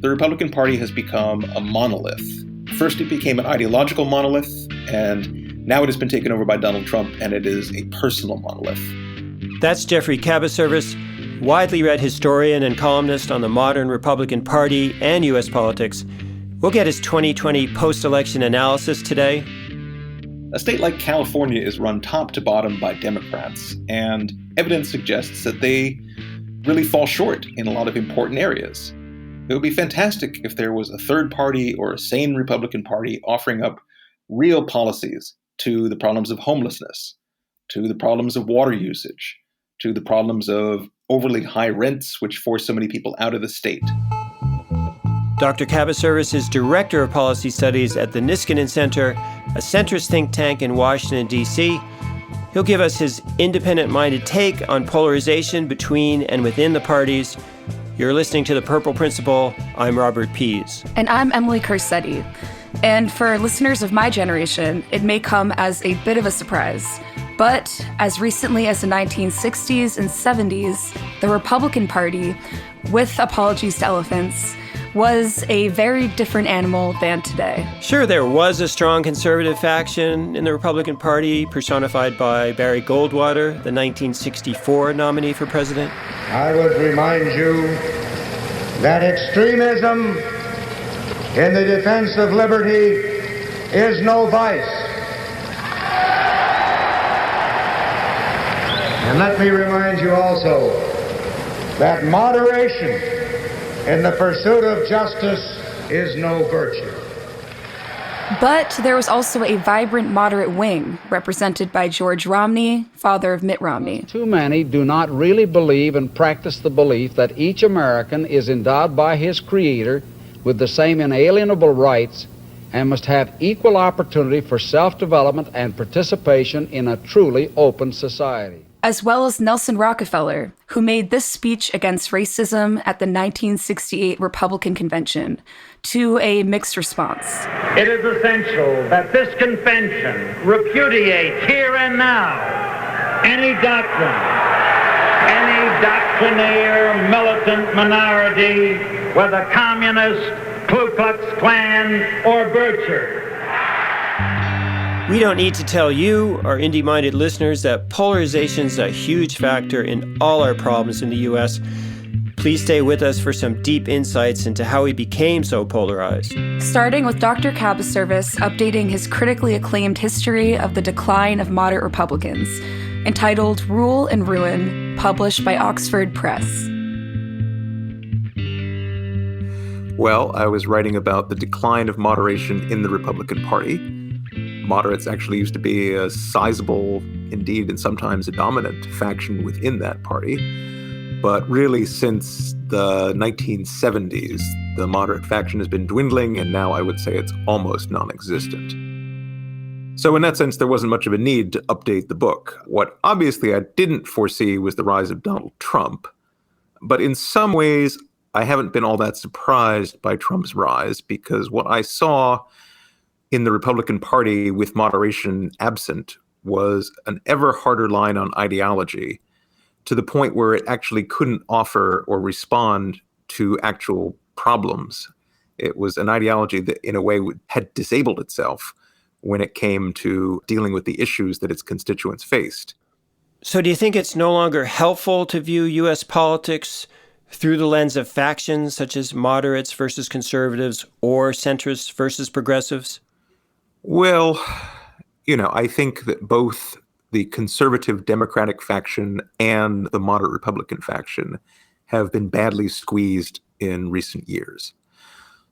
the Republican Party has become a monolith. First, it became an ideological monolith, and now it has been taken over by Donald Trump, and it is a personal monolith. That's Geoffrey Kabaservice, widely read historian and columnist on the modern Republican Party and U.S. politics. We'll get his 2020 post-election analysis today. A state like California is run top to bottom by Democrats, and evidence suggests that they really fall short in a lot of important areas. It would be fantastic if there was a third party or a sane Republican Party offering up real policies to the problems of homelessness, to the problems of water usage, to the problems of overly high rents, which force so many people out of the state. Dr. Kabaservice is Director of Policy Studies at the Niskanen Center, a centrist think tank in Washington, D.C. He'll give us his independent-minded take on polarization between and within the parties. You're listening to The Purple Principle. I'm Robert Pease. And I'm Emily Corsetti. And for listeners of my generation, it may come as a bit of a surprise. But as recently as the 1960s and 70s, the Republican Party, with apologies to elephants, was a very different animal than today. Sure, there was a strong conservative faction in the Republican Party, personified by Barry Goldwater, the 1964 nominee for president. I would remind you that extremism in the defense of liberty is no vice. And let me remind you also that moderation in the pursuit of justice is no virtue. But there was also a vibrant moderate wing, represented by George Romney, father of Mitt Romney. Too many do not really believe and practice the belief that each American is endowed by his Creator with the same inalienable rights and must have equal opportunity for self-development and participation in a truly open society. As well as Nelson Rockefeller, who made this speech against racism at the 1968 Republican Convention, to a mixed response. It is essential that this convention repudiate here and now any doctrine, any doctrinaire militant minority, whether communist, Ku Klux Klan, or Bircher. We don't need to tell you, our indie-minded listeners, that polarization's a huge factor in all our problems in the U.S. Please stay with us for some deep insights into how we became so polarized. Starting with Dr. Kabaservice updating his critically acclaimed history of the decline of moderate Republicans, entitled Rule and Ruin, published by Oxford Press. Well, I was writing about the decline of moderation in the Republican Party. Moderates actually used to be a sizable, indeed, and sometimes a dominant faction within that party. But really, since the 1970s, the moderate faction has been dwindling, and now I would say it's almost non-existent. So in that sense, there wasn't much of a need to update the book. What obviously I didn't foresee was the rise of Donald Trump. But in some ways, I haven't been all that surprised by Trump's rise, because what I saw in the Republican Party with moderation absent was an ever harder line on ideology, to the point where it actually couldn't offer or respond to actual problems. It was an ideology that, in a way, had disabled itself when it came to dealing with the issues that its constituents faced. So do you think it's no longer helpful to view U.S. politics through the lens of factions such as moderates versus conservatives or centrists versus progressives? Well, I think that both the conservative Democratic faction and the moderate Republican faction have been badly squeezed in recent years.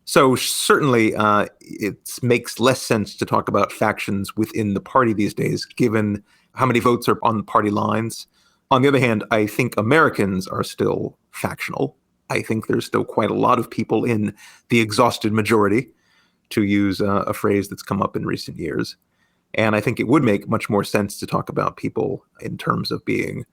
So certainly it makes less sense to talk about factions within the party these days, given how many votes are on the party lines. On the other hand, I think Americans are still factional. I think there's still quite a lot of people in the exhausted majority, to use a phrase that's come up in recent years. And I think it would make much more sense to talk about people in terms of being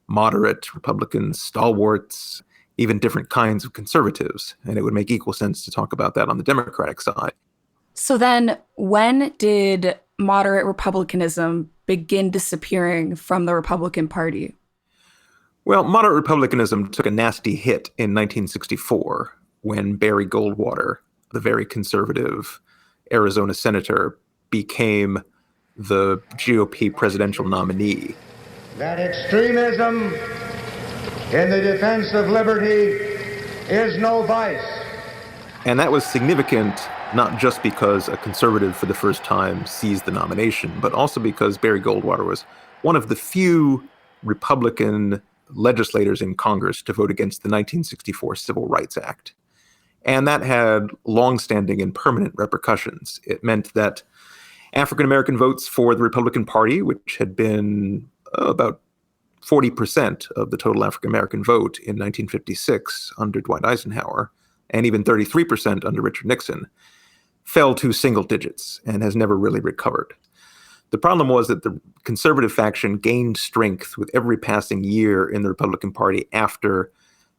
moderate Republicans, stalwarts, even different kinds of conservatives. And it would make equal sense to talk about that on the Democratic side. So then when did moderate republicanism begin disappearing from the Republican Party? Well, moderate republicanism took a nasty hit in 1964 when Barry Goldwater, the very conservative Arizona senator, became the GOP presidential nominee. That extremism in the defense of liberty is no vice. And that was significant, not just because a conservative for the first time seized the nomination, but also because Barry Goldwater was one of the few Republican legislators in Congress to vote against the 1964 Civil Rights Act. And that had longstanding and permanent repercussions. It meant that African-American votes for the Republican Party, which had been about 40% of the total African-American vote in 1956 under Dwight Eisenhower, and even 33% under Richard Nixon, fell to single digits and has never really recovered. The problem was that the conservative faction gained strength with every passing year in the Republican Party after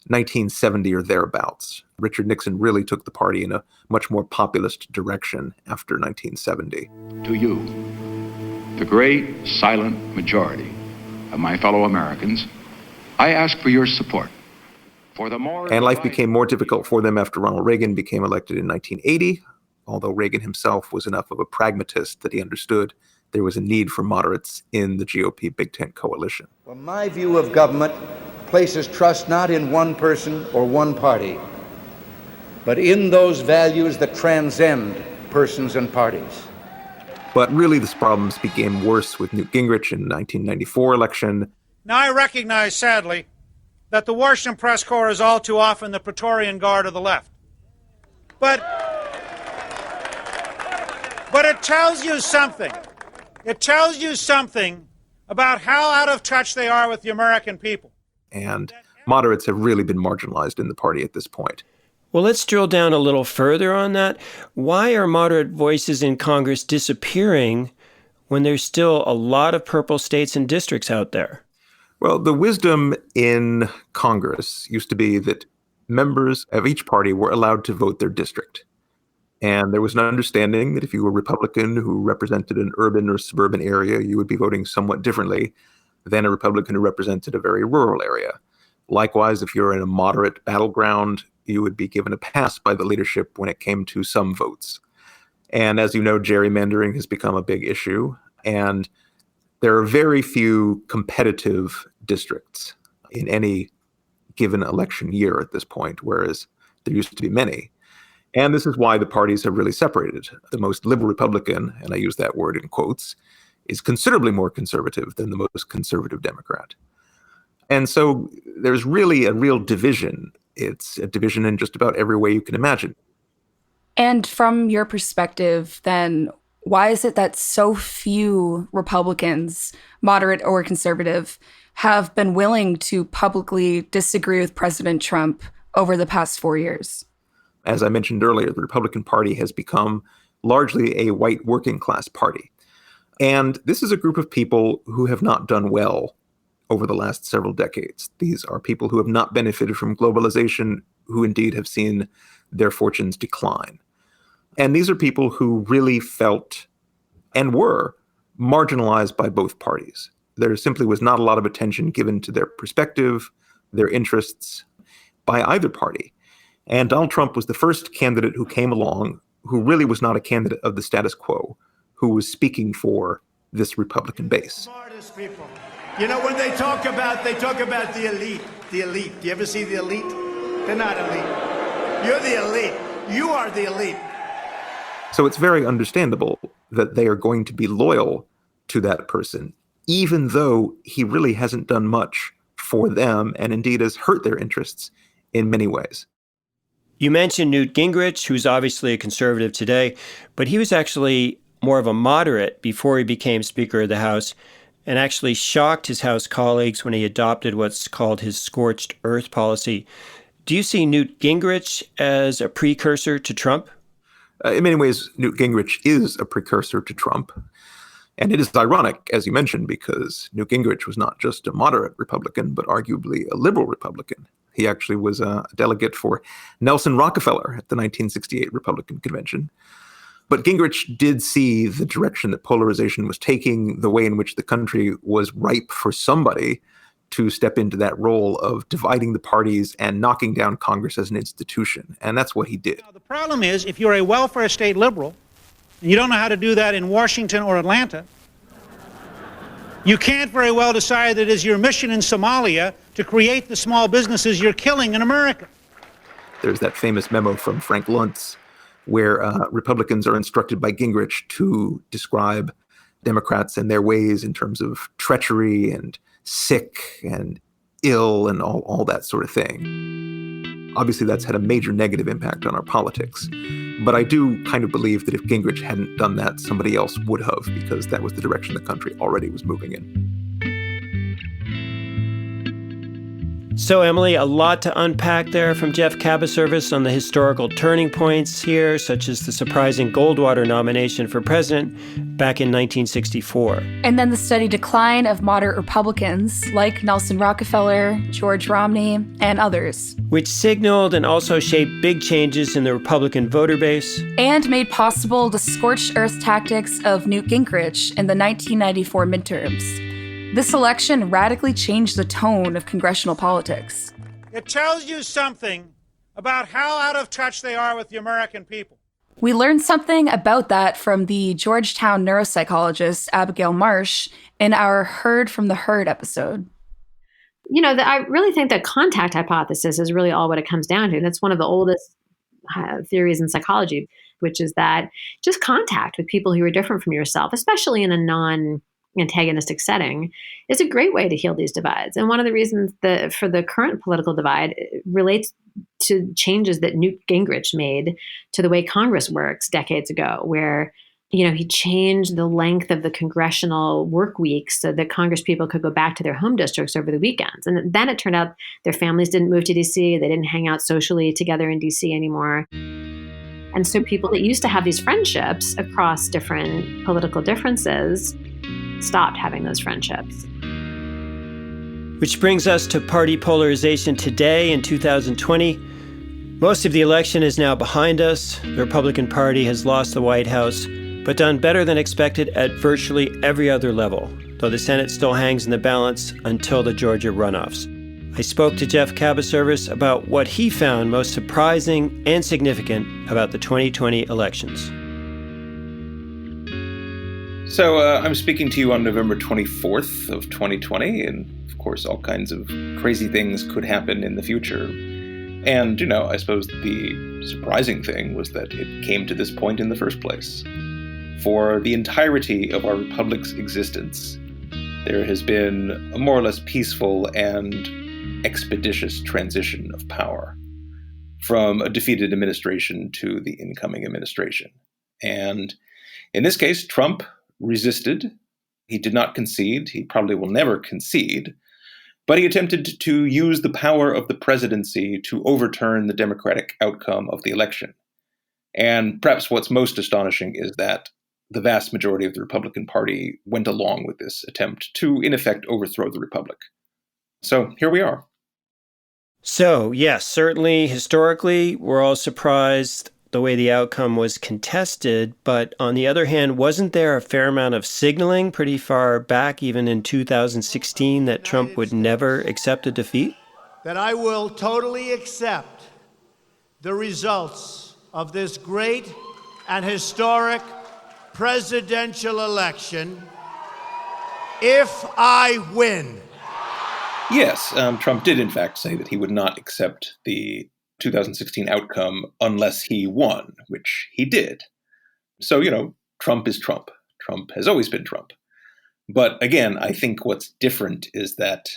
1970 or thereabouts. Richard Nixon really took the party in a much more populist direction after 1970. To you, the great silent majority of my fellow Americans, I ask for your support. And life became more difficult for them after Ronald Reagan became elected in 1980, although Reagan himself was enough of a pragmatist that he understood there was a need for moderates in the GOP Big Tent coalition. Well, my view of government places trust not in one person or one party, but in those values that transcend persons and parties. But really, these problems became worse with Newt Gingrich in the 1994 election. Now, I recognize, sadly, that the Washington press corps is all too often the Praetorian Guard of the left. But it tells you something. It tells you something about how out of touch they are with the American people. And moderates have really been marginalized in the party at this point. Well, let's drill down a little further on that. Why are moderate voices in Congress disappearing when there's still a lot of purple states and districts out there? Well, the wisdom in Congress used to be that members of each party were allowed to vote their district. And there was an understanding that if you were a Republican who represented an urban or suburban area, you would be voting somewhat differently than a Republican who represented a very rural area. Likewise, if you're in a moderate battleground, you would be given a pass by the leadership when it came to some votes. And as you know, gerrymandering has become a big issue. And there are very few competitive districts in any given election year at this point, whereas there used to be many. And this is why the parties have really separated. The most liberal Republican, and I use that word in quotes, is considerably more conservative than the most conservative Democrat. And so there's really a real division. It's a division in just about every way you can imagine. And from your perspective, then, why is it that so few Republicans, moderate or conservative, have been willing to publicly disagree with President Trump over the past 4 years? As I mentioned earlier, the Republican Party has become largely a white working class party. And this is a group of people who have not done well over the last several decades. These are people who have not benefited from globalization, who indeed have seen their fortunes decline. And these are people who really felt and were marginalized by both parties. There simply was not a lot of attention given to their perspective, their interests by either party. And Donald Trump was the first candidate who came along who really was not a candidate of the status quo, who was speaking for this Republican base. Smartest people. You know, when they talk about the elite. The elite. Do you ever see the elite? They're not elite. You're the elite. You are the elite. So it's very understandable that they are going to be loyal to that person, even though he really hasn't done much for them and indeed has hurt their interests in many ways. You mentioned Newt Gingrich, who's obviously a conservative today, but he was actually more of a moderate before he became Speaker of the House and actually shocked his House colleagues when he adopted what's called his scorched earth policy. Do you see Newt Gingrich as a precursor to Trump? In many ways, Newt Gingrich is a precursor to Trump. And it is ironic, as you mentioned, because Newt Gingrich was not just a moderate Republican, but arguably a liberal Republican. He actually was a delegate for Nelson Rockefeller at the 1968 Republican Convention. But Gingrich did see the direction that polarization was taking, the way in which the country was ripe for somebody to step into that role of dividing the parties and knocking down Congress as an institution. And that's what he did. Now, the problem is, if you're a welfare state liberal, and you don't know how to do that in Washington or Atlanta, you can't very well decide that it is your mission in Somalia to create the small businesses you're killing in America. There's that famous memo from Frank Luntz where Republicans are instructed by Gingrich to describe Democrats and their ways in terms of treachery and sick and ill and all that sort of thing. Obviously, that's had a major negative impact on our politics. But I do kind of believe that if Gingrich hadn't done that, somebody else would have, because that was the direction the country already was moving in. So, Emily, a lot to unpack there from Geoff Kabaservice on the historical turning points here, such as the surprising Goldwater nomination for president back in 1964. And then the steady decline of moderate Republicans like Nelson Rockefeller, George Romney, and others. Which signaled and also shaped big changes in the Republican voter base. And made possible the scorched earth tactics of Newt Gingrich in the 1994 midterms. This election radically changed the tone of congressional politics. It tells you something about how out of touch they are with the American people. We learned something about that from the Georgetown neuropsychologist Abigail Marsh in our Heard from the Herd episode. You know, I really think that contact hypothesis is really all what it comes down to. That's one of the oldest theories in psychology, which is that just contact with people who are different from yourself, especially in a non-antagonistic setting, is a great way to heal these divides. And one of the reasons for the current political divide relates to changes that Newt Gingrich made to the way Congress works decades ago, where he changed the length of the congressional work weeks so that Congress people could go back to their home districts over the weekends. And then it turned out their families didn't move to DC. They didn't hang out socially together in DC anymore. And so people that used to have these friendships across different political differences stopped having those friendships. Which brings us to party polarization today in 2020. Most of the election is now behind us. The Republican Party has lost the White House, but done better than expected at virtually every other level, though the Senate still hangs in the balance until the Georgia runoffs. I spoke to Geoff Kabaservice about what he found most surprising and significant about the 2020 elections. So I'm speaking to you on November 24th of 2020, and of course all kinds of crazy things could happen in the future. And, I suppose the surprising thing was that it came to this point in the first place. For the entirety of our republic's existence, there has been a more or less peaceful and expeditious transition of power from a defeated administration to the incoming administration. And in this case, Trump resisted. He did not concede. He probably will never concede. But he attempted to use the power of the presidency to overturn the democratic outcome of the election. And perhaps what's most astonishing is that the vast majority of the Republican Party went along with this attempt to, in effect, overthrow the Republic. So here we are. So, yes, certainly historically, we're all surprised the way the outcome was contested. But on the other hand, wasn't there a fair amount of signaling pretty far back, even in 2016, that Trump would never accept a defeat? That I will totally accept the results of this great and historic presidential election if I win. Yes, Trump did in fact say that he would not accept the 2016 outcome unless he won, which he did. So, Trump is Trump. Trump has always been Trump. But again, I think what's different is that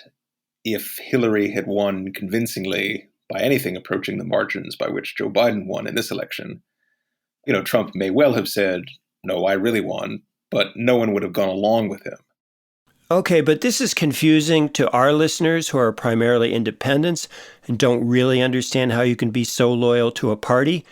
if Hillary had won convincingly by anything approaching the margins by which Joe Biden won in this election, Trump may well have said, no, I really won, but no one would have gone along with him. Okay, but this is confusing to our listeners who are primarily independents and don't really understand how you can be so loyal to a party.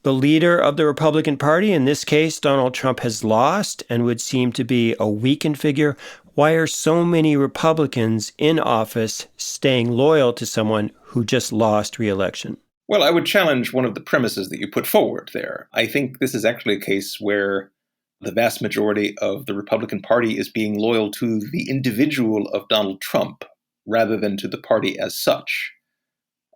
The leader of the Republican Party, in this case, Donald Trump, has lost and would seem to be a weakened figure. Why are so many Republicans in office staying loyal to someone who just lost re-election? Well, I would challenge one of the premises that you put forward there. I think this is actually a case where the vast majority of the Republican Party is being loyal to the individual of Donald Trump rather than to the party as such.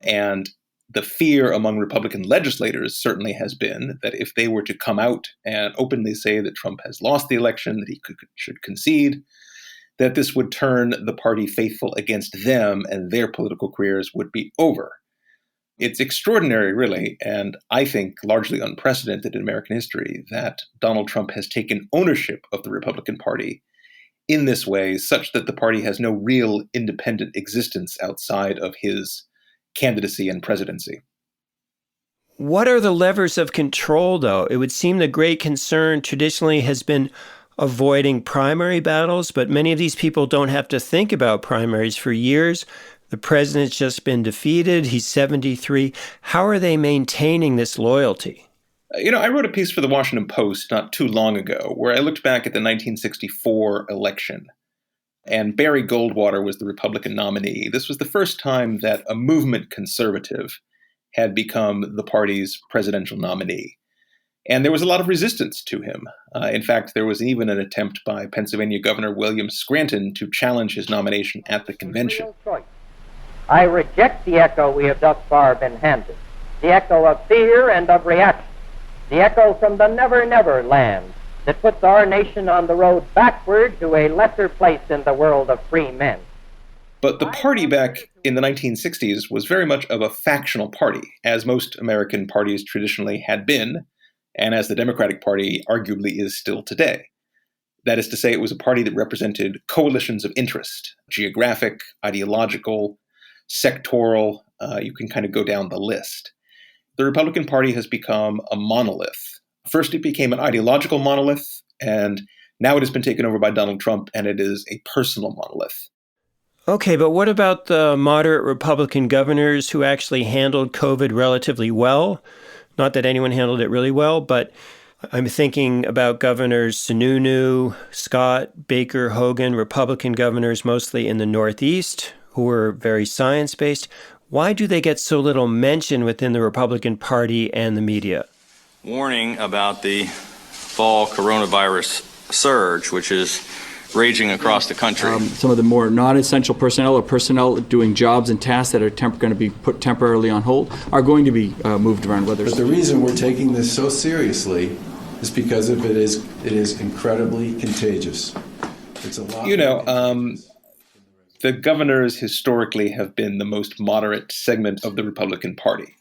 And the fear among Republican legislators certainly has been that if they were to come out and openly say that Trump has lost the election, that he should concede, that this would turn the party faithful against them and their political careers would be over. It's extraordinary, really, and I think largely unprecedented in American history that Donald Trump has taken ownership of the Republican Party in this way, such that the party has no real independent existence outside of his candidacy and presidency. What are the levers of control, though? It would seem the great concern traditionally has been avoiding primary battles, but many of these people don't have to think about primaries for years. The president's just been defeated. He's 73. How are they maintaining this loyalty? I wrote a piece for the Washington Post not too long ago where I looked back at the 1964 election. And Barry Goldwater was the Republican nominee. This was the first time that a movement conservative had become the party's presidential nominee. And there was a lot of resistance to him. In fact, there was even an attempt by Pennsylvania Governor William Scranton to challenge his nomination at the convention. I reject the echo we have thus far been handed, the echo of fear and of reaction, the echo from the never, never land that puts our nation on the road backward to a lesser place in the world of free men. But the party back in the 1960s was very much of a factional party, as most American parties traditionally had been, and as the Democratic Party arguably is still today. That is to say, it was a party that represented coalitions of interest, geographic, ideological, sectoral. You can kind of go down the list. The Republican Party has become a monolith. First, it became an ideological monolith, and now it has been taken over by Donald Trump, and it is a personal monolith. Okay, but what about the moderate Republican governors who actually handled COVID relatively well? Not that anyone handled it really well, but I'm thinking about Governors Sununu, Scott, Baker, Hogan, Republican governors mostly in the Northeast, who were very science-based. Why do they get so little mention within the Republican Party and the media? Warning about the fall coronavirus surge, which is raging across the country. Some of the more non-essential personnel or personnel doing jobs and tasks that are going to be put temporarily on hold are going to be moved around. But the reason we're taking this so seriously is because of it is incredibly contagious. It's a lot. The governors historically have been the most moderate segment of the Republican Party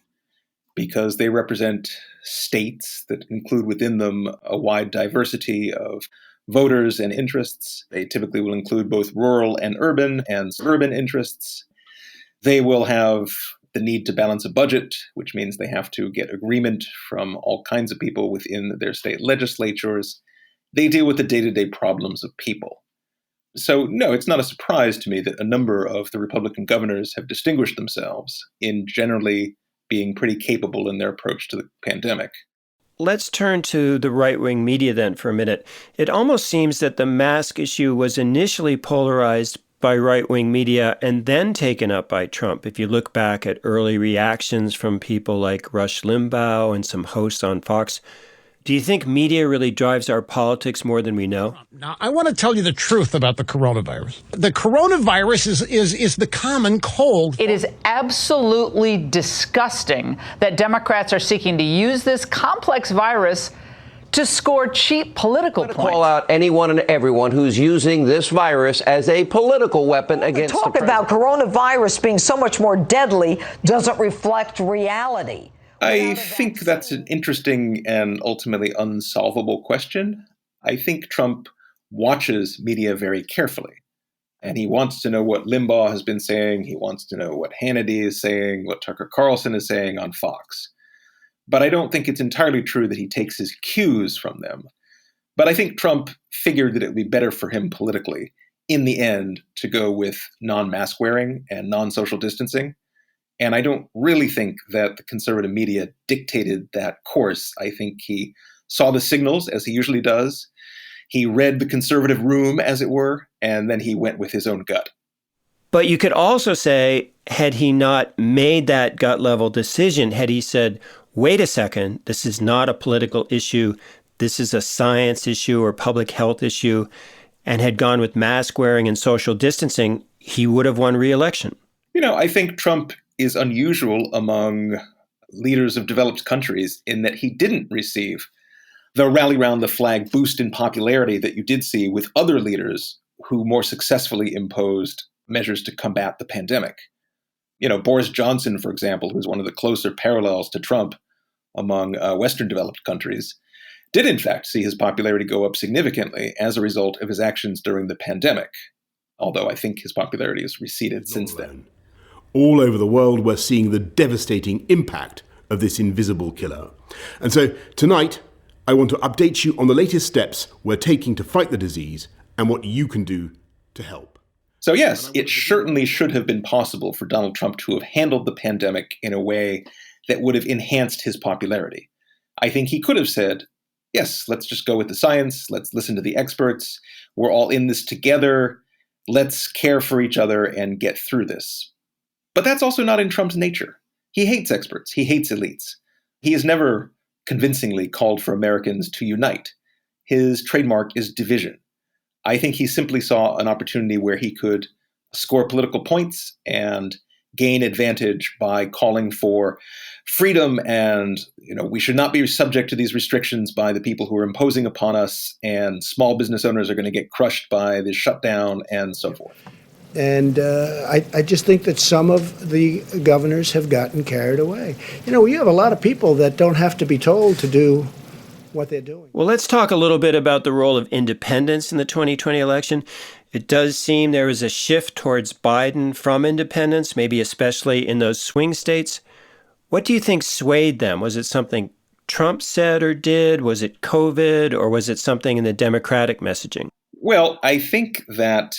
because they represent states that include within them a wide diversity of voters and interests. They typically will include both rural and urban interests. They will have the need to balance a budget, which means they have to get agreement from all kinds of people within their state legislatures. They deal with the day-to-day problems of people. So, no, it's not a surprise to me that a number of the Republican governors have distinguished themselves in generally being pretty capable in their approach to the pandemic. Let's turn to the right-wing media then for a minute. It almost seems that the mask issue was initially polarized by right-wing media and then taken up by Trump. If you look back at early reactions from people like Rush Limbaugh and some hosts on Fox, do you think media really drives our politics more than we know? Now, I want to tell you the truth about the coronavirus. The coronavirus is the common cold. It is absolutely disgusting that Democrats are seeking to use this complex virus to score cheap political points. Call out anyone and everyone who's using this virus as a political weapon against the president. Talk about coronavirus being so much more deadly doesn't reflect reality. I think that's an interesting and ultimately unsolvable question. I think Trump watches media very carefully, and he wants to know what Limbaugh has been saying. He wants to know what Hannity is saying, what Tucker Carlson is saying on Fox. But I don't think it's entirely true that he takes his cues from them. But I think Trump figured that it would be better for him politically, in the end, to go with non-mask wearing and non-social distancing. And I don't really think that the conservative media dictated that course. I think he saw the signals, as he usually does. He read the conservative room, as it were, and then he went with his own gut. But you could also say, had he not made that gut-level decision, had he said, wait a second, this is not a political issue, this is a science issue or public health issue, and had gone with mask wearing and social distancing, he would have won re-election. I think Trump is unusual among leaders of developed countries in that he didn't receive the rally round the flag boost in popularity that you did see with other leaders who more successfully imposed measures to combat the pandemic. Boris Johnson, for example, who's one of the closer parallels to Trump among Western developed countries, did in fact see his popularity go up significantly as a result of his actions during the pandemic, although I think his popularity has receded since then. All over the world, we're seeing the devastating impact of this invisible killer. And so tonight, I want to update you on the latest steps we're taking to fight the disease and what you can do to help. So yes, it certainly should have been possible for Donald Trump to have handled the pandemic in a way that would have enhanced his popularity. I think he could have said, yes, let's just go with the science. Let's listen to the experts. We're all in this together. Let's care for each other and get through this. But that's also not in Trump's nature. He hates experts. He hates elites. He has never convincingly called for Americans to unite. His trademark is division. I think he simply saw an opportunity where he could score political points and gain advantage by calling for freedom and, we should not be subject to these restrictions by the people who are imposing upon us, and small business owners are going to get crushed by the shutdown and so forth. And I just think that some of the governors have gotten carried away. You have a lot of people that don't have to be told to do what they're doing. Well, let's talk a little bit about the role of independents in the 2020 election. It does seem there was a shift towards Biden from independents, maybe especially in those swing states. What do you think swayed them? Was it something Trump said or did? Was it COVID, or was it something in the Democratic messaging? Well, I think that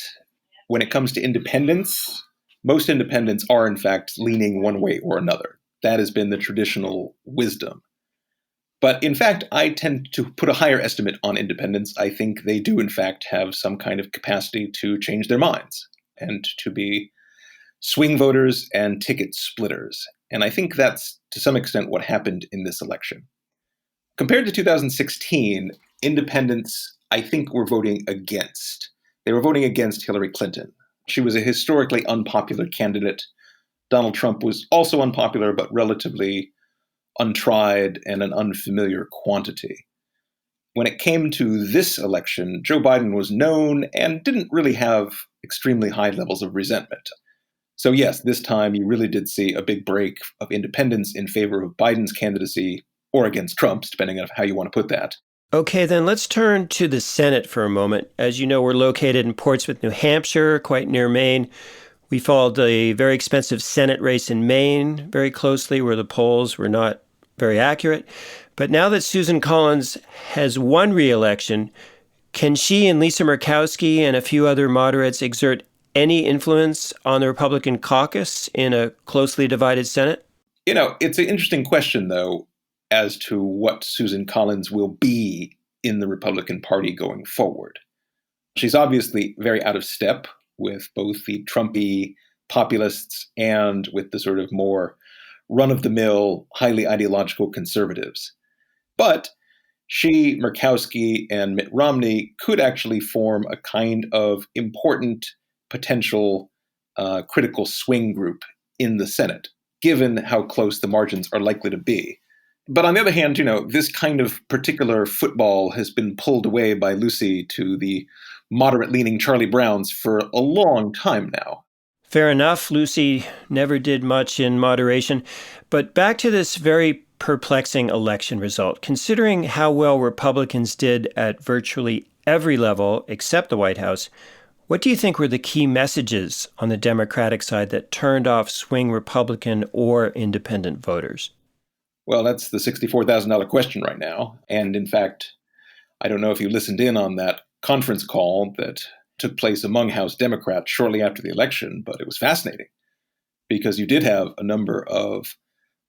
when it comes to independents, most independents are in fact leaning one way or another. That has been the traditional wisdom. But in fact, I tend to put a higher estimate on independents. I think they do in fact have some kind of capacity to change their minds and to be swing voters and ticket splitters. And I think that's to some extent what happened in this election. Compared to 2016, independents, I think, were voting against. They were voting against Hillary Clinton. She was a historically unpopular candidate. Donald Trump was also unpopular, but relatively untried and an unfamiliar quantity. When it came to this election, Joe Biden was known and didn't really have extremely high levels of resentment. So yes, this time you really did see a big break of independents in favor of Biden's candidacy, or against Trump's, depending on how you want to put that. Okay, then let's turn to the Senate for a moment. As you know, we're located in Portsmouth, New Hampshire, quite near Maine. We followed the very expensive Senate race in Maine very closely, where the polls were not very accurate. But now that Susan Collins has won re-election, can she and Lisa Murkowski and a few other moderates exert any influence on the Republican caucus in a closely divided Senate? It's an interesting question, though, as to what Susan Collins will be in the Republican Party going forward. She's obviously very out of step with both the Trumpy populists and with the sort of more run-of-the-mill, highly ideological conservatives. But she, Murkowski, and Mitt Romney could actually form a kind of important potential critical swing group in the Senate, given how close the margins are likely to be. But on the other hand, this kind of particular football has been pulled away by Lucy to the moderate-leaning Charlie Browns for a long time now. Fair enough. Lucy never did much in moderation. But back to this very perplexing election result. Considering how well Republicans did at virtually every level except the White House, what do you think were the key messages on the Democratic side that turned off swing Republican or independent voters? Well, that's the $64,000 question right now. And in fact, I don't know if you listened in on that conference call that took place among House Democrats shortly after the election, but it was fascinating because you did have a number of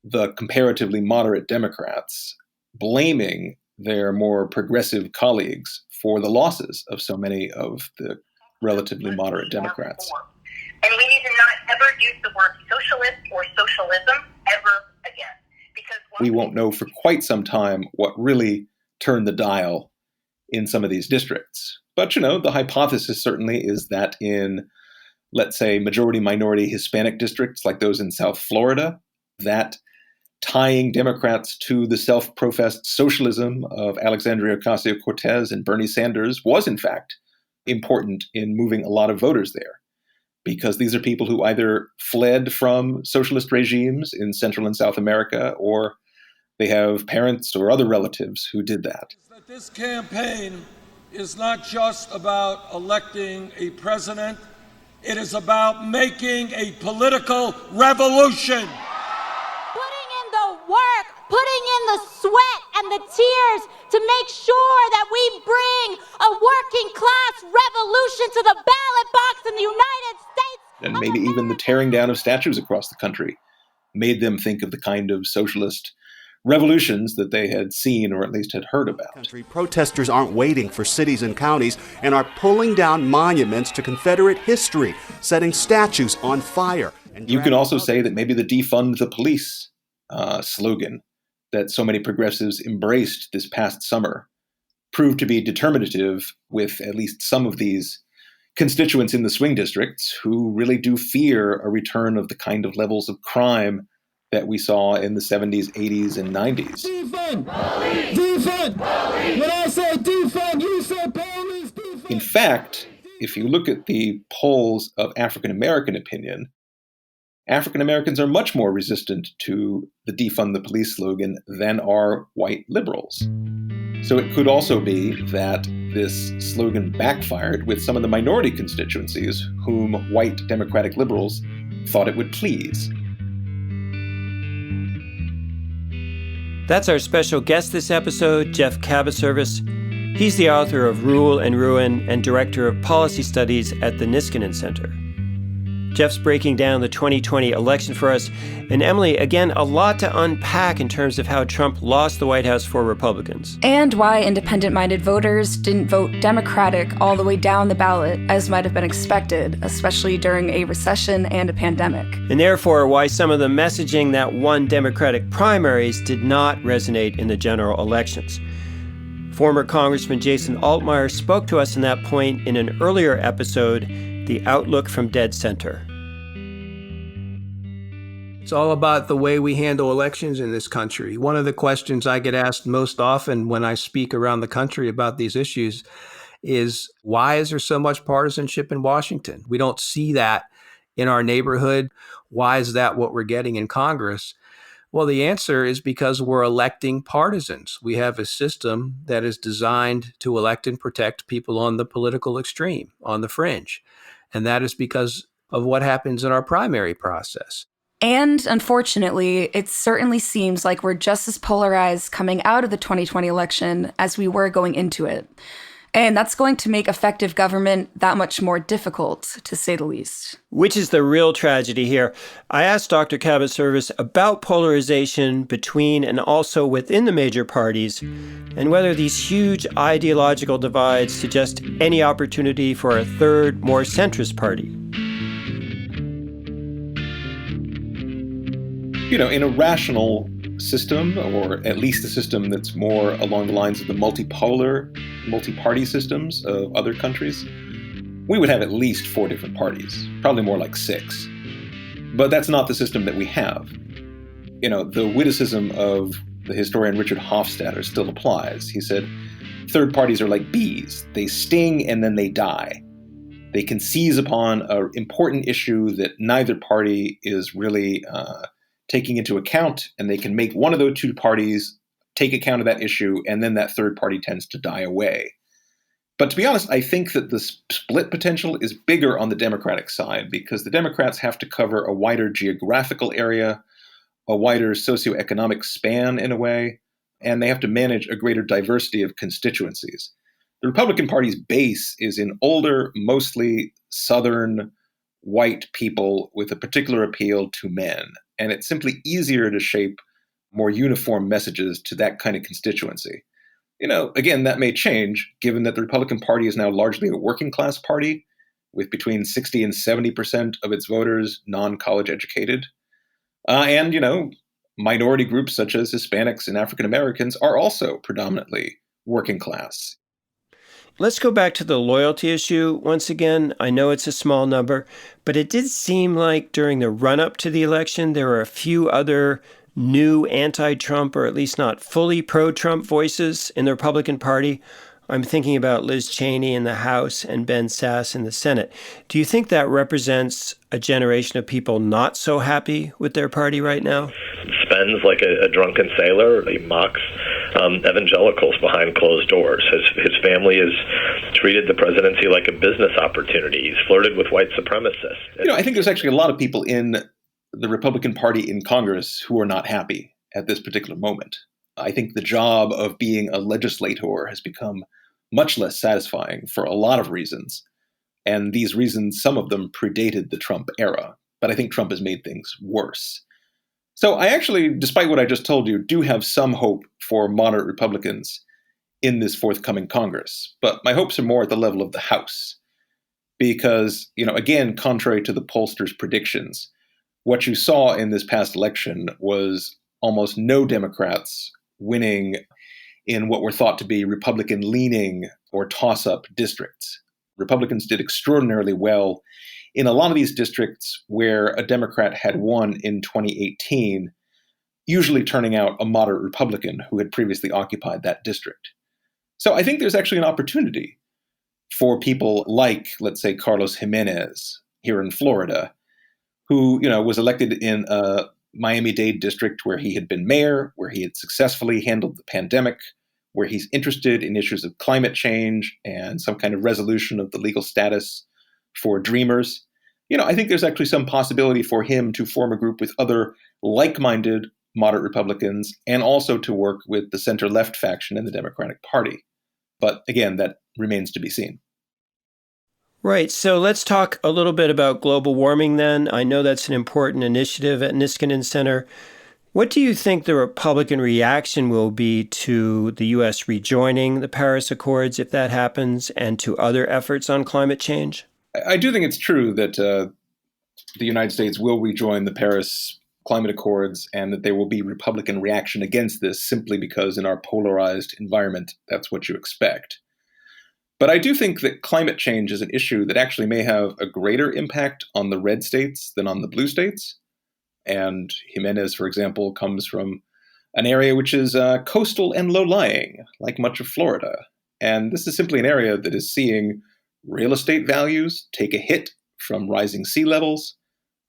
the comparatively moderate Democrats blaming their more progressive colleagues for the losses of so many of the relatively moderate Democrats. And we need to not ever use the word socialist or socialism ever again. We won't know for quite some time what really turned the dial in some of these districts. But, the hypothesis certainly is that in let's say, majority-minority Hispanic districts like those in South Florida, that tying Democrats to the self-professed socialism of Alexandria Ocasio-Cortez and Bernie Sanders was, in fact, important in moving a lot of voters there. Because these are people who either fled from socialist regimes in Central and South America, or they have parents or other relatives who did that. This campaign is not just about electing a president, it is about making a political revolution. Putting in the work, putting in the sweat and the tears to make sure that we bring a working class revolution to the ballot box in the United States. And maybe even the tearing down of statues across the country made them think of the kind of socialist revolutions that they had seen or at least had heard about. Protesters aren't waiting for cities and counties and are pulling down monuments to Confederate history, setting statues on fire. You can also say that maybe the Defund the Police slogan that so many progressives embraced this past summer proved to be determinative with at least some of these constituents in the swing districts who really do fear a return of the kind of levels of crime that we saw in the 70s, 80s, and 90s. Defund! Defund! When I say defund, you say police defund! In fact, if you look at the polls of African American opinion, African Americans are much more resistant to the Defund the Police slogan than are white liberals. So it could also be that this slogan backfired with some of the minority constituencies whom white Democratic liberals thought it would please. That's our special guest this episode, Geoff Kabaservice. He's the author of Rule and Ruin and director of policy studies at the Niskanen Center. Geoff's breaking down the 2020 election for us. And Emily, again, a lot to unpack in terms of how Trump lost the White House for Republicans. And why independent-minded voters didn't vote Democratic all the way down the ballot, as might have been expected, especially during a recession and a pandemic. And therefore, why some of the messaging that won Democratic primaries did not resonate in the general elections. Former Congressman Jason Altmaier spoke to us on that point in an earlier episode, The Outlook from Dead Center. It's all about the way we handle elections in this country. One of the questions I get asked most often when I speak around the country about these issues is, why is there so much partisanship in Washington? We don't see that in our neighborhood. Why is that what we're getting in Congress? Well, the answer is because we're electing partisans. We have a system that is designed to elect and protect people on the political extreme, on the fringe. And that is because of what happens in our primary process. And unfortunately, it certainly seems like we're just as polarized coming out of the 2020 election as we were going into it. And that's going to make effective government that much more difficult, to say the least. Which is the real tragedy here. I asked Dr. Kabaservice about polarization between and also within the major parties, and whether these huge ideological divides suggest any opportunity for a third, more centrist party. You know, in a rational system, or at least a system that's more along the lines of the multi-party systems of other countries, we would have at least 4 different parties, probably more like 6. But that's not the system that we have. You know, the witticism of the historian Richard Hofstadter still applies. He said, third parties are like bees. They sting and then they die. They can seize upon an important issue that neither party is really taking into account, and they can make one of those two parties take account of that issue, and then that third party tends to die away. But to be honest, I think that the split potential is bigger on the Democratic side, because the Democrats have to cover a wider geographical area, a wider socioeconomic span in a way, and they have to manage a greater diversity of constituencies. The Republican Party's base is in older, mostly Southern white people with a particular appeal to men. And it's simply easier to shape more uniform messages to that kind of constituency. You know, again, that may change, given that the Republican Party is now largely a working class party, with between 60 and 70% of its voters non-college educated. And, you know, minority groups such as Hispanics and African Americans are also predominantly working class. Let's go back to the loyalty issue once again. I know it's a small number, but it did seem like during the run-up to the election, there were a few other new anti-Trump, or at least not fully pro-Trump voices in the Republican Party. I'm thinking about Liz Cheney in the House and Ben Sasse in the Senate. Do you think that represents a generation of people not so happy with their party right now? Spends like a drunken sailor. He mocks evangelicals behind closed doors. His family has treated the presidency like a business opportunity. He's flirted with white supremacists. I think there's actually a lot of people in the Republican Party in Congress who are not happy at this particular moment. I think the job of being a legislator has become much less satisfying for a lot of reasons. And these reasons, some of them predated the Trump era. But I think Trump has made things worse. So I actually, despite what I just told you, do have some hope for moderate Republicans in this forthcoming Congress. But my hopes are more at the level of the House. Because, again, contrary to the pollsters' predictions, what you saw in this past election was almost no Democrats winning in what were thought to be Republican-leaning or toss-up districts. Republicans did extraordinarily well in a lot of these districts where a Democrat had won in 2018, usually turning out a moderate Republican who had previously occupied that district. So I think there's actually an opportunity for people like, let's say, Carlos Jimenez here in Florida, who, was elected in a Miami-Dade district where he had been mayor, where he had successfully handled the pandemic, where he's interested in issues of climate change and some kind of resolution of the legal status for Dreamers. I think there's actually some possibility for him to form a group with other like-minded moderate Republicans and also to work with the center-left faction in the Democratic Party. But again, that remains to be seen. Right. So let's talk a little bit about global warming then. I know that's an important initiative at Niskanen Center. What do you think the Republican reaction will be to the U.S. rejoining the Paris Accords, if that happens, and to other efforts on climate change? I do think it's true that the United States will rejoin the Paris Climate Accords and that there will be Republican reaction against this simply because in our polarized environment, that's what you expect. But I do think that climate change is an issue that actually may have a greater impact on the red states than on the blue states. And Jimenez, for example, comes from an area which is coastal and low-lying, like much of Florida. And this is simply an area that is seeing real estate values take a hit from rising sea levels.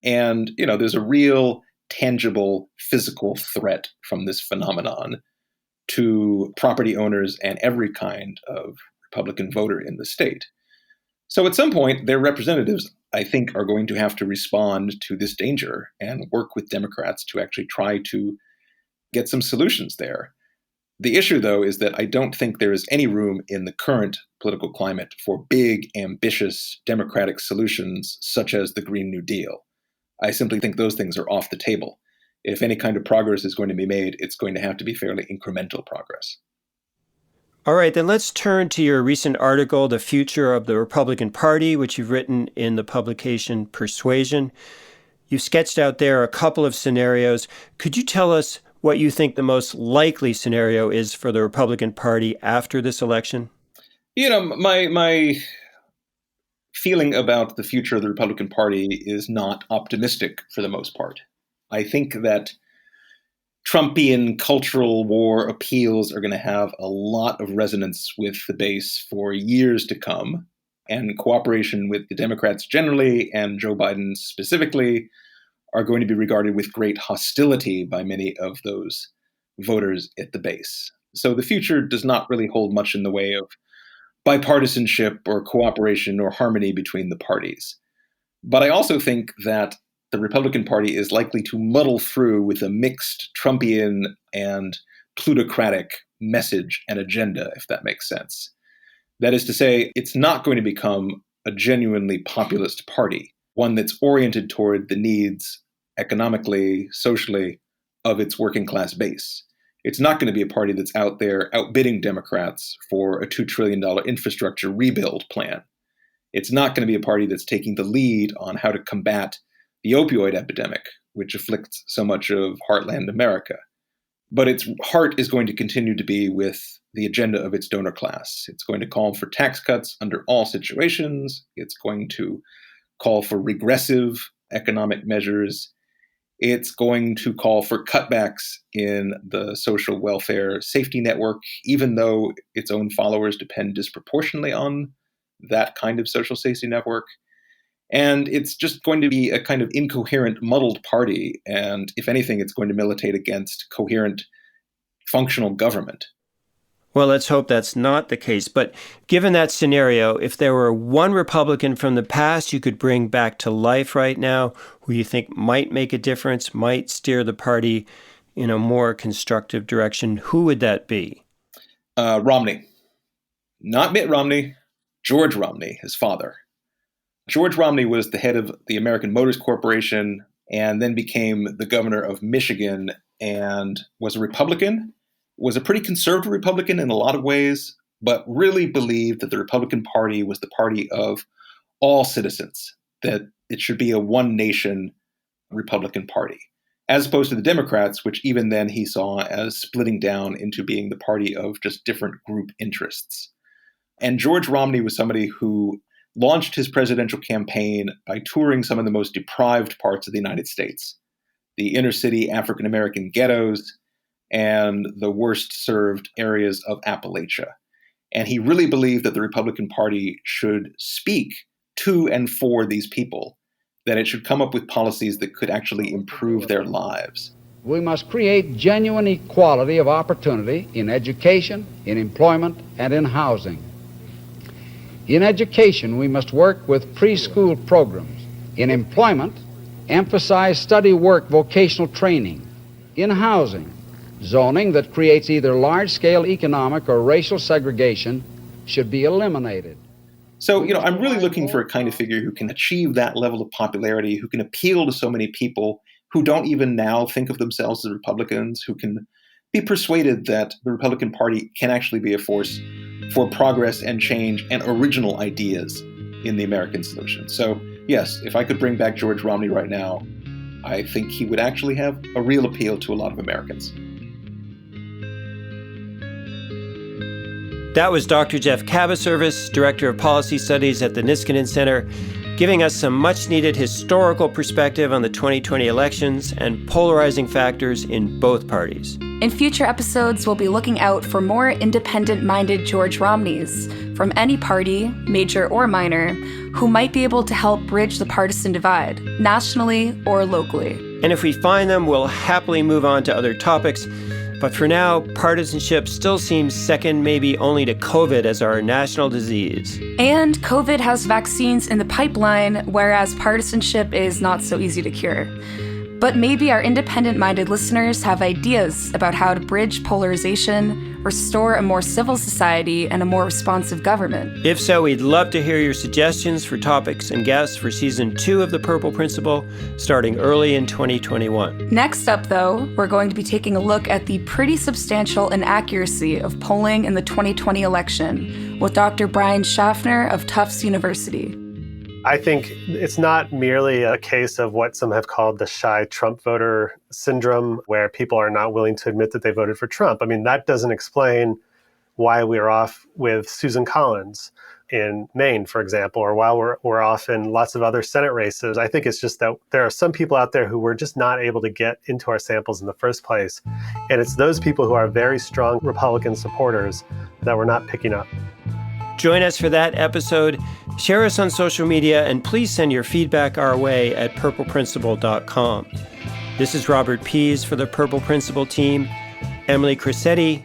And, there's a real tangible physical threat from this phenomenon to property owners and every kind of Republican voter in the state. So at some point, their representatives, I think, are going to have to respond to this danger and work with Democrats to actually try to get some solutions there. The issue, though, is that I don't think there is any room in the current political climate for big, ambitious democratic solutions such as the Green New Deal. I simply think those things are off the table. If any kind of progress is going to be made, it's going to have to be fairly incremental progress. All right, then let's turn to your recent article, The Future of the Republican Party, which you've written in the publication Persuasion. You've sketched out there a couple of scenarios. Could you tell us what you think the most likely scenario is for the Republican Party after this election? My feeling about the future of the Republican Party is not optimistic for the most part. I think that Trumpian cultural war appeals are going to have a lot of resonance with the base for years to come, and cooperation with the Democrats generally and Joe Biden specifically are going to be regarded with great hostility by many of those voters at the base. So the future does not really hold much in the way of bipartisanship or cooperation or harmony between the parties. But I also think that the Republican Party is likely to muddle through with a mixed Trumpian and plutocratic message and agenda, if that makes sense. That is to say, it's not going to become a genuinely populist party, one that's oriented toward the needs economically, socially, of its working class base. It's not going to be a party that's out there outbidding Democrats for a $2 trillion infrastructure rebuild plan. It's not going to be a party that's taking the lead on how to combat the opioid epidemic, which afflicts so much of heartland America. But its heart is going to continue to be with the agenda of its donor class. It's going to call for tax cuts under all situations. It's going to call for regressive economic measures. It's going to call for cutbacks in the social welfare safety network, even though its own followers depend disproportionately on that kind of social safety network. And it's just going to be a kind of incoherent, muddled party. And if anything, it's going to militate against coherent, functional government. Well, let's hope that's not the case. But given that scenario, if there were one Republican from the past you could bring back to life right now, who you think might make a difference, might steer the party in a more constructive direction, who would that be? Romney. Not Mitt Romney, George Romney, his father. George Romney was the head of the American Motors Corporation and then became the governor of Michigan and was a Republican, was a pretty conservative Republican in a lot of ways, but really believed that the Republican Party was the party of all citizens, that it should be a one nation Republican Party, as opposed to the Democrats, which even then he saw as splitting down into being the party of just different group interests. And George Romney was somebody who launched his presidential campaign by touring some of the most deprived parts of the United States, the inner city African-American ghettos and the worst served areas of Appalachia. And he really believed that the Republican Party should speak to and for these people, that it should come up with policies that could actually improve their lives. We must create genuine equality of opportunity in education, in employment, and in housing. In education, we must work with preschool programs. In employment, emphasize study work vocational training. In housing, zoning that creates either large-scale economic or racial segregation should be eliminated. So, I'm really looking for a kind of figure who can achieve that level of popularity, who can appeal to so many people who don't even now think of themselves as Republicans, who can be persuaded that the Republican Party can actually be a force for progress and change and original ideas in the American solution. So, yes, if I could bring back George Romney right now, I think he would actually have a real appeal to a lot of Americans. That was Dr. Geoff Kabaservice, Director of Policy Studies at the Niskanen Center, giving us some much-needed historical perspective on the 2020 elections and polarizing factors in both parties. In future episodes, we'll be looking out for more independent-minded George Romneys from any party, major or minor, who might be able to help bridge the partisan divide, nationally or locally. And if we find them, we'll happily move on to other topics. But for now, partisanship still seems second maybe only to COVID as our national disease. And COVID has vaccines in the pipeline, whereas partisanship is not so easy to cure. But maybe our independent-minded listeners have ideas about how to bridge polarization, restore a more civil society, and a more responsive government. If so, we'd love to hear your suggestions for topics and guests for Season 2 of The Purple Principle, starting early in 2021. Next up, though, we're going to be taking a look at the pretty substantial inaccuracy of polling in the 2020 election with Dr. Brian Schaffner of Tufts University. I think it's not merely a case of what some have called the shy Trump voter syndrome, where people are not willing to admit that they voted for Trump. I mean, that doesn't explain why we're off with Susan Collins in Maine, for example, or why we're off in lots of other Senate races. I think it's just that there are some people out there who were just not able to get into our samples in the first place. And it's those people who are very strong Republican supporters that we're not picking up. Join us for that episode. Share us on social media, and please send your feedback our way at purpleprinciple.com. This is Robert Pease for the Purple Principle team, Emily Crissetti,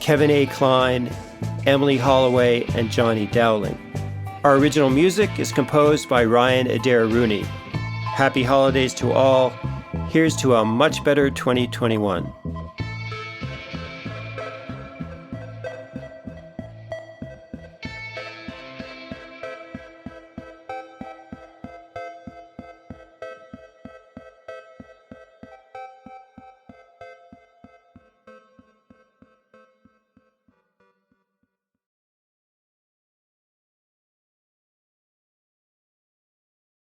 Kevin A. Klein, Emily Holloway, and Johnny Dowling. Our original music is composed by Ryan Adair Rooney. Happy holidays to all. Here's to a much better 2021.